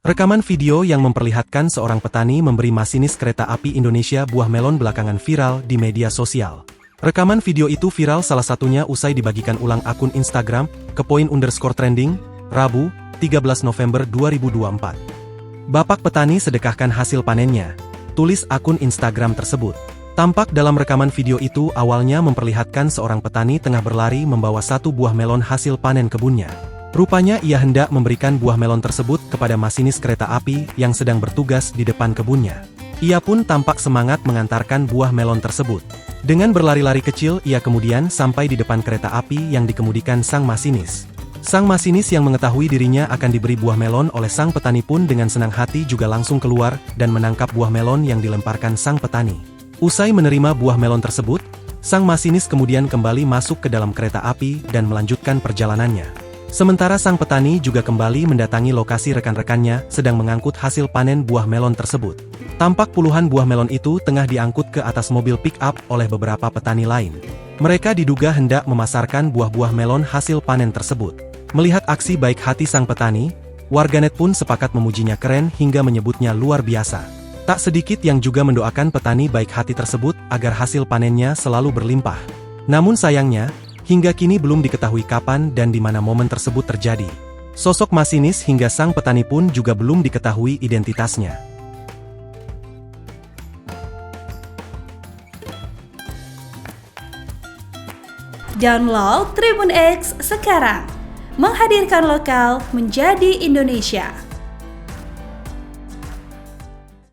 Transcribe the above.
Rekaman video yang memperlihatkan seorang petani memberi masinis kereta api Indonesia buah melon belakangan viral di media sosial. Rekaman video itu viral salah satunya usai dibagikan ulang akun Instagram, @kepoin_trending, Rabu, 13 November 2024. Bapak petani sedekahkan hasil panennya, tulis akun Instagram tersebut. Tampak dalam rekaman video itu awalnya memperlihatkan seorang petani tengah berlari membawa satu buah melon hasil panen kebunnya. Rupanya ia hendak memberikan buah melon tersebut kepada masinis kereta api yang sedang bertugas di depan kebunnya. Ia pun tampak semangat mengantarkan buah melon tersebut. Dengan berlari-lari kecil, ia kemudian sampai di depan kereta api yang dikemudikan sang masinis. Sang masinis yang mengetahui dirinya akan diberi buah melon oleh sang petani pun dengan senang hati juga langsung keluar dan menangkap buah melon yang dilemparkan sang petani. Usai menerima buah melon tersebut, sang masinis kemudian kembali masuk ke dalam kereta api dan melanjutkan perjalanannya. Sementara sang petani juga kembali mendatangi lokasi rekan-rekannya sedang mengangkut hasil panen buah melon tersebut. Tampak puluhan buah melon itu tengah diangkut ke atas mobil pick-up oleh beberapa petani lain. Mereka diduga hendak memasarkan buah-buah melon hasil panen tersebut. Melihat aksi baik hati sang petani, warganet pun sepakat memujinya keren hingga menyebutnya luar biasa. Tak sedikit yang juga mendoakan petani baik hati tersebut agar hasil panennya selalu berlimpah. Namun sayangnya, hingga kini belum diketahui kapan dan di mana momen tersebut terjadi. Sosok masinis hingga sang petani pun juga belum diketahui identitasnya. Download Tribun X sekarang, menghadirkan lokal menjadi Indonesia.